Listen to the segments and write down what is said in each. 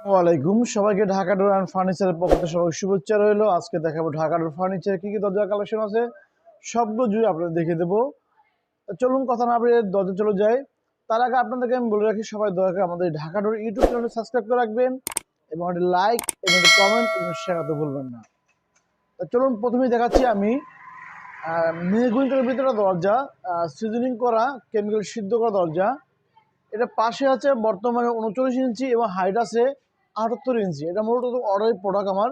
ওয়ালাইকুম সবাইকে Dhaka door and ফার্নিচারের পক্ষ থেকে সবাই শুভেচ্ছা রইলো। আজকে দেখাবো ঢাকা ডোর ফার্নিচার কি কি দরজা কালেকশন আছে সবগুলো জুড়ে আপনাদের দেখিয়ে দেবো। চলুন কথা না বলে দরজা চলে যায়। তার আগে আপনাদেরকে আমি বলে রাখি, সবাই দয়া করে আমাদের ঢাকা ডোর ইউটিউব চ্যানেলটি সাবস্ক্রাইব করে রাখবেন এবং একটি লাইক এবং একটি কমেন্ট এবং শেয়ার করতে ভুলবেন না। চলুন প্রথমেই দেখাচ্ছি আমি মেহগুনিটার ভিতরে দরজা, সিজনিং করা কেমিক্যাল সিদ্ধ করা দরজা। এটা পাশে আছে বর্তমানে 39 ইঞ্চি এবং হাইট আছে 78 ইঞ্চি। এটা মূলত অর্ডারের প্রোডাক্ট আমার,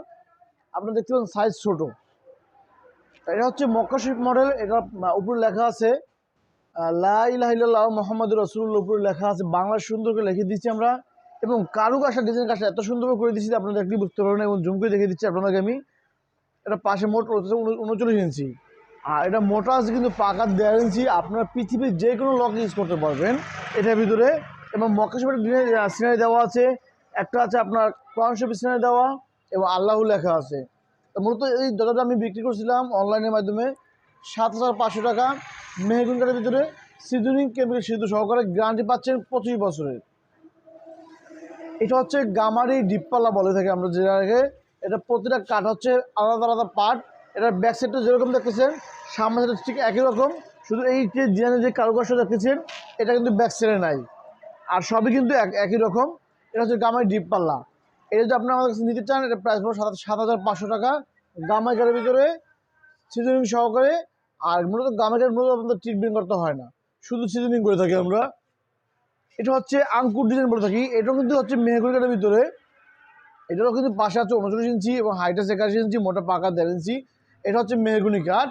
আপনারা দেখতে পাচ্ছেন সাইজ ছোট। এটা হচ্ছে মক্কা শরীফ মডেল। এটা উপরে লেখা আছে লা ইলাহা ইল্লাল্লাহ মুহাম্মাদুর রাসূলুল্লাহ, উপরে লেখা আছে বাংলা সুন্দর করে লিখে দিচ্ছি আমরা, এবং কারুকাজটা ডিজাইন কাজটা এত সুন্দর করে দিচ্ছি আপনারা একটু বুঝতে পারবেন, এবং জুম করে দেখে দিচ্ছি আপনাদেরকে আমি। এটা পাশে মোট 39 ইঞ্চি, আর এটা মোটা আছে কিন্তু পাকা 1.5 ইঞ্চি। আপনারা পৃথিবীর যে কোনো লক ইউজ করতে পারবেন এটার ভিতরে। এবং মক্কা শরীফের সিনারি দেওয়া আছে, একটা আছে আপনার কোরআন শরীফের সিনারি দেওয়া এবং আল্লাহু লেখা আছে। মূলত এই দরজাটা আমি বিক্রি করছিলাম অনলাইনের মাধ্যমে 7,500 টাকা। মেহগুনটার ভিতরে সিজনিং কেমিক্যাল সিদ্ধ সহকারে, গ্যারান্টি পাচ্ছেন 25 বছরের। এটা হচ্ছে গামারি ডিপপাল্লা বলে থাকে আমরা যেটাকে। এটা প্রতিটা কাঠ হচ্ছে আলাদা আলাদা পার্ট। এটার ব্যাক সাইডটা যেরকম দেখতেছেন সামনে সাইডটা ঠিক একই রকম, শুধু এই যে ডিজাইনের যে কারুকাজটা দেখতেছেন এটা কিন্তু ব্যাক সাইডে নাই, আর সবই কিন্তু একই রকম। এটা হচ্ছে গামারি ডিপপাল্লা। এটা যদি আপনারা আমাদের কাছে নিতে চান, এটা প্রাইস পড়বে 7,500 টাকা। গামাইকারের ভিতরে সিজনিং সহকারে। আর মূলত গামাইকার মূলত আপনাদের ট্রিটমেন্ট করতে হয় না, শুধু সিজনিং করে থাকি আমরা। এটা হচ্ছে আঙ্কুর ডিজাইন বলে থাকি। এটাও কিন্তু হচ্ছে মেহগুনি কাঠের ভিতরে। এটারও কিন্তু পাশে আছে 39 ইঞ্চি এবং হাইট আছে 81 ইঞ্চি, মোটা পাকা 1.5 ইঞ্চি। এটা হচ্ছে মেহগুনি কাঠ।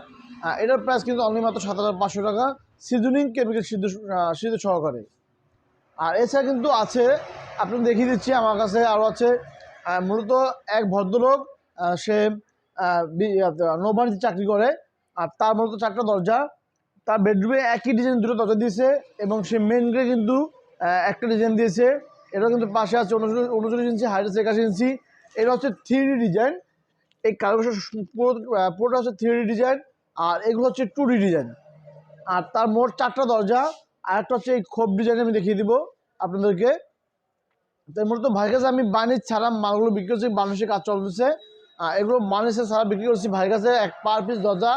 এটার প্রাইস কিন্তু অনলি মাত্র 7,500 টাকা, সিজনিং কেমিক্যাল সিদ্ধ সহকারে। আর এছাড়া কিন্তু আছে, আপনাকে দেখিয়ে দিচ্ছি, আমার কাছে আরও আছে। মূলত এক ভদ্রলোক, সে নৌবাহিনীতে চাকরি করে, আর তার মূলত 4টা দরজা। তার বেডরুমে একই ডিজাইন দুটো দরজা দিয়েছে, এবং সে মেন গেটে কিন্তু একটা ডিজাইন দিয়েছে। এটা কিন্তু পাশে আছে 39 ইঞ্চি, হাইট আছে 81 ইঞ্চি। এটা হচ্ছে 3D ডিজাইন। এই কারুকাজটা পুরোটা হচ্ছে 3D ডিজাইন, আর এগুলো হচ্ছে 2D ডিজাইন। আর তার মোট 4টা দরজা। আর একটা হচ্ছে এই খোপ ডিজাইন, আমি দেখিয়ে দিব আপনাদেরকে। তাই মূলত ভাইয়ের কাছে আমি বাণিজ্য ছাড়া মালগুলো বিক্রি করছি, বাণিজ্যের কাজ চলতেছে। এগুলো বাণিজ্যের ছাড়া বিক্রি করছি ভাইয়ের কাছে এক পার পিস দরজা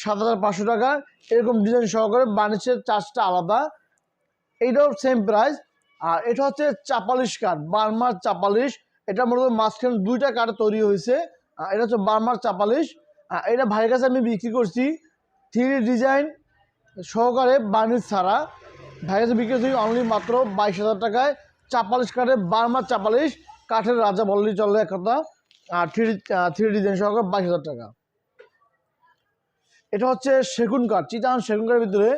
7,500 টাকা, এরকম ডিজাইন সহকারে। বাণিজ্যের চার্জটা আলাদা, এইটাও সেম প্রাইস। আর এটা হচ্ছে চাপালিশ কাঠ, বার্মার চাপালিশ। এটা মূলত মাঝখানে 2টা কাঠ তৈরি হয়েছে। এটা হচ্ছে বার্মার চাপালিশ। এটা ভাইয়ের কাছে আমি বিক্রি করছি 3D ডিজাইন সহকারে, বাণিজ্য ছাড়া। ভাইয়ের কাছে বিক্রি করছি অনলি মাত্র 22,000 টাকায়। চাপালিশ কাঠের বার্মার চাপালিশ, কাঠের রাজা বললেই চলে এক কথা। আর 3D ডিজাইন সহকারে 22,000 টাকা। এটা হচ্ছে সেগুন কাঠ, চিটাং সেগুন কাঠের ভিতরে।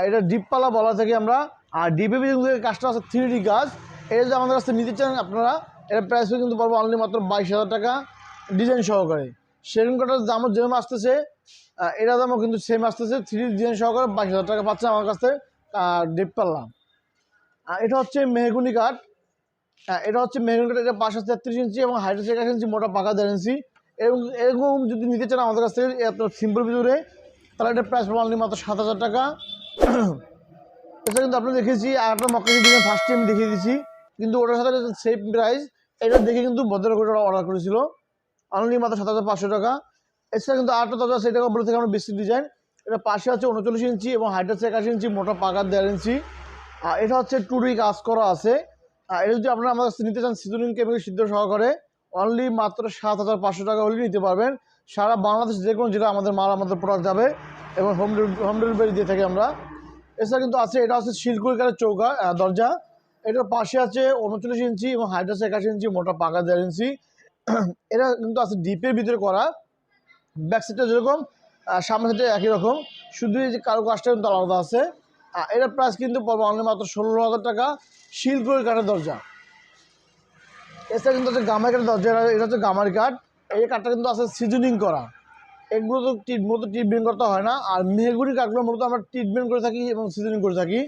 এটা ডিপপালা বলা থেকে আমরা। আর ডিপের ভিতরে কাজটা আছে 3D কাজ। এটা যদি আমাদের কাছে নিতে চান আপনারা, এটা প্রাইস কিন্তু পারবো অনলি মাত্র 22,000 টাকা, ডিজাইন সহকারে। সেগুন কাঠের দামও যেরকম আসতেছে, এটার দামও কিন্তু সেম আসতেছে। 3D ডিজাইন সহকারে 22,000 টাকা পাচ্ছে আমার কাছে ডিপপাল্লা। এটা হচ্ছে মেহগুনি কাঠ। এটা হচ্ছে মেহগুনি কাঠ। এটা পাশে 33 ইঞ্চি এবং হাইট 81 ইঞ্চি, মোটা পাকা 1.5 ইঞ্চি। এবং এরকম যদি নিতে চান আমাদের কাছ থেকে এত সিম্পল ভিতরে, তাহলে এটা প্রাইস পড়বে অনলি মাত্র 7,000 টাকা। এটা কিন্তু আপনি দেখেছি, আর একটা মক্কা ডিজাইন ফার্স্টে আমি দেখিয়ে দিচ্ছি, কিন্তু ওটার সাথে সেম প্রাইস। এটা দেখে কিন্তু ভদ্রলোক অর্ডার করেছিল অনলি মাত্র 7,500 টাকা। এছাড়া কিন্তু আরেকটা দরজা আছে, এটাকে বলে থেকে আমরা বেসিক ডিজাইন। এটা পাশে আছে 39 ইঞ্চি এবং হাইট আছে 81 ইঞ্চি, মোটা পাকা 1.5 ইঞ্চি। আর এটা হচ্ছে 2D কাজ করা আছে। এটা যদি আপনারা আমাদের কাছে নিতে চান সিজনিং কেমিক্যাল সিদ্ধ সহকারে, অনলি মাত্র 7,500 টাকা হলে নিতে পারবেন। সারা বাংলাদেশ যে কোনো জেলা আমাদের মাল, আমাদের প্রোডাক্ট যাবে, এবং হোম ডেলিভারি দিয়ে থাকি আমরা। এছাড়া কিন্তু আছে, এটা হচ্ছে শিলকুড়ি কাঠের চৌকা দরজা। এটার পাশে আছে 39 ইঞ্চি এবং হাইট আছে 81 ইঞ্চি, মোটা পাকা 1.5 ইঞ্চি। এটা কিন্তু আছে ডিপের ভিতরে করা। ব্যাক সাইডটা যেরকম, সামনে সাইডে একই রকম, শুধু এই যে কারুকাজটা কিন্তু আলাদা আছে। এটার প্রাইস কিন্তু পড়বে অনলি মাত্র 16,000 টাকা, শিলকুড়ি কাঠের দরজা। এছাড়া কিন্তু হচ্ছে গামারি কাঠের দরজা। এটা হচ্ছে গামারি কাঠ। এই কাঠটা কিন্তু আছে সিজনিং করা। এগুলো তো মূলত ট্রিটমেন্ট করতে হয় না। আর মেহগুনি কাঠগুলো মূলত আমরা ট্রিটমেন্ট করে থাকি এবং সিজনিং করে থাকি।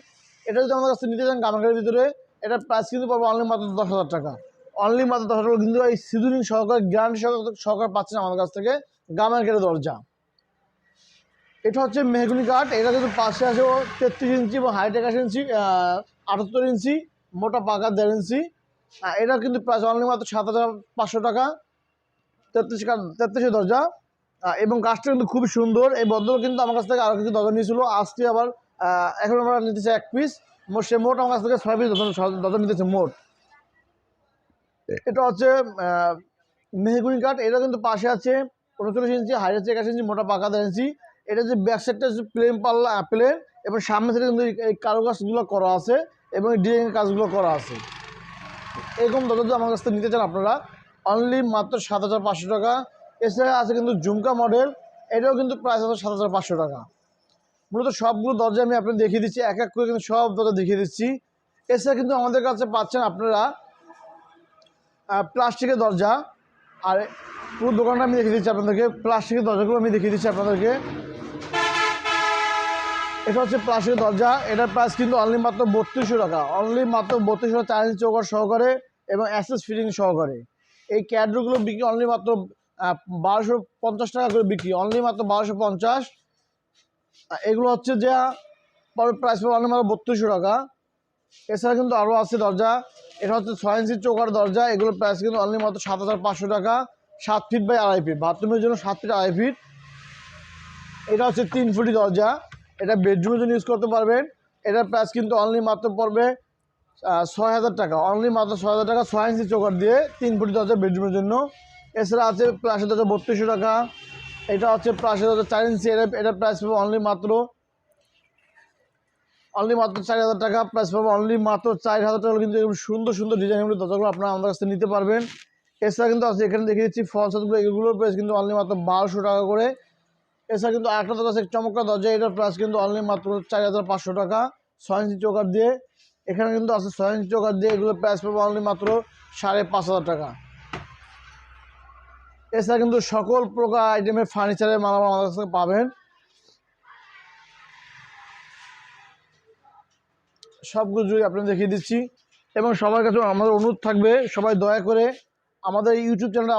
এটা যদি আমাদের কাছে নিতে চান গামারি কাঠের ভিতরে, এটার প্রাইস কিন্তু পাবো অনলি মাত্র 10,000 টাকা, অনলি মাত্র 10,000 টাকা। কিন্তু এই সিজনিং সহকারে, গ্যারান্টি সহকারে পাচ্ছেন আমাদের কাছ থেকে গামারি কাঠের দরজা। এটা হচ্ছে মেহগুনি কাঠ। এটা কিন্তু পাশে আছে 33 ইঞ্চি এবং হাইট 81 ইঞ্চি, 78 ইঞ্চি, মোটা পাকা 1.5 ইঞ্চি। এটা কিন্তু প্রাইস অনলি মাত্র 7,500 টাকা। 33 দরজা। এবং কাজটা কিন্তু খুবই সুন্দর। এই ভদ্রলোক কিন্তু আমার কাছ থেকে আরও কিছু দরজা নিয়েছিল, আজকে আবার এখন আমরা নিতেছে 1 পিস। সে মোট আমার কাছ থেকে 6 পিস দরজা নিতেছে মোট। এটা হচ্ছে মেহগুনি কাঠ। এটা কিন্তু পাশে আছে 39 ইঞ্চি, হাইট আছে 21 ইঞ্চি, মোটা পাকা 10 ইঞ্চি। এটা যে ব্যাক সাইডটা হচ্ছে প্লেন পাল্লা প্লেন, এবং সামনে থেকে কিন্তু এই কারুকাজগুলো করা আছে এবং এই ডিজাইনের কাজগুলো করা আছে। এরকম দরজা যদি আমার কাছ থেকে নিতে চান আপনারা, অনলি মাত্র 7,500 টাকা। এছাড়া আছে কিন্তু ঝুমকা মডেল, এটাও কিন্তু প্রাইস আছে 7,500 টাকা। মূলত সবগুলো দরজা আমি আপনাদের দেখিয়ে দিচ্ছি, এক এক করে কিন্তু সব দরজা দেখিয়ে দিচ্ছি। এছাড়া কিন্তু আমাদের কাছে পাচ্ছেন আপনারা প্লাস্টিকের দরজা। আর পুরো দোকানটা আমি দেখিয়ে দিচ্ছি আপনাদেরকে, প্লাস্টিকের দরজাগুলো আমি দেখিয়ে দিচ্ছি আপনাদেরকে। এটা হচ্ছে প্লাস্টিকের দরজা, এটার প্রাইস কিন্তু অনলি মাত্র 3200 টাকা। অনলি মাত্র 3200 টাকা, 4 ইঞ্চি চৌকাঠ সহকারে এবং অ্যাসেস ফিটিং সহকারে। এই ক্যাডগুলো বিক্রি অনলি মাত্র 1250 টাকা করে বিক্রি, অনলি মাত্র 1250। এগুলো হচ্ছে যে প্রাইস পাবে অনলি মাত্র 3200 টাকা। এছাড়া কিন্তু আরও আছে দরজা। এটা হচ্ছে 6 ইঞ্চি চৌকাঠ দরজা, এগুলোর প্রাইস কিন্তু অনলি মাত্র 7,500 টাকা। 7 ফিট বাই 2.5 ফিট, বাথরুমের জন্য 7 ফিট 2.5 ফিট। এটা হচ্ছে 3 ফুটি দরজা, এটা বেডরুমের জন্য ইউজ করতে পারবেন। এটার প্রাইস কিন্তু অনলি মাত্র পড়বে 6,000 টাকা, অনলি মাত্র 6,000 টাকা। 6 ইঞ্চি চৌকাঠ দিয়ে 3 ফুটি দরজা বেডরুমের জন্য। এছাড়া আছে প্লাসের দরজা 3200 টাকা। এটা হচ্ছে প্লাসের দরজা 4 ইঞ্চি, এটার প্রাইস পাবো অনলি মাত্র 4,000 টাকা। প্রাইস পাবো অনলি মাত্র 4,000 টাকা। কিন্তু এরকম সুন্দর সুন্দর ডিজাইনের দরজাগুলো আপনারা আমাদের কাছ থেকে নিতে পারবেন। এছাড়া কিন্তু আছে এখানে দেখিয়ে দিচ্ছি ফলসগুলো, এগুলোর প্রাইস কিন্তু অনলি মাত্র 1200 টাকা করে। এছাড়া কিন্তু আরেকটা দরজা আছে চমৎকার দরজা, এটার প্রাইস কিন্তু অনলি মাত্র 4,500 টাকা। 6 ইঞ্চি চৌকাঠ দিয়ে, এখানে কিন্তু আছে 6 ইঞ্চি চৌকাঠ দিয়ে, এগুলোর প্রাইস পাবো অনলি মাত্র 5,500 টাকা। এছাড়া কিন্তু সকল প্রকার আইটেমের ফার্নিচারের মালামাল আমাদের কাছে পাবেন। সবগুলোই আপনাদের দেখিয়ে দিচ্ছি। এবং সবার কাছে আমাদের অনুরোধ থাকবে, সবাই দয়া করে আমাদের ইউটিউব চ্যানেলটা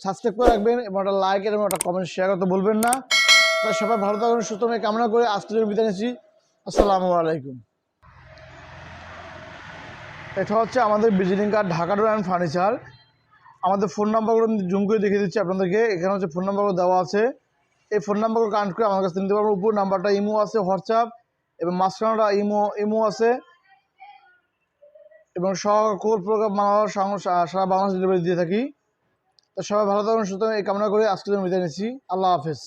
সাবস্ক্রাইব করে রাখবেন এবং একটা লাইক এবং একটা কমেন্ট শেয়ার করতে বলবেন না। তাই সবাই ভালো থাকবেন, সুস্থ থাকবেন কামনা করে আজকের জন্য বিদায় নিচ্ছি। আসসালামু আলাইকুম। এটা হচ্ছে আমাদের visiting card, Dhaka door and furniture. আমাদের ফোন নাম্বারগুলো জুম করে দেখিয়ে দিচ্ছি আপনাদেরকে। এখানে হচ্ছে ফোন নাম্বারগুলো দেওয়া আছে, এই ফোন নাম্বারগুলো কানেক্ট করে আমার কাছে নিতে পারবেন। উপর নাম্বারটা ইমো আছে, হোয়াটসঅ্যাপ, এবং মাঝখানটা ইমো আছে, এবং সকল প্রকার মালামাল সারা বাংলাদেশ ডেলিভারি দিয়ে থাকি। তো সবাই ভালো থাকুন, সুতরাং এই কামনা করে আজকের জন্য বিদায় নিচ্ছি। আল্লাহ হাফেজ।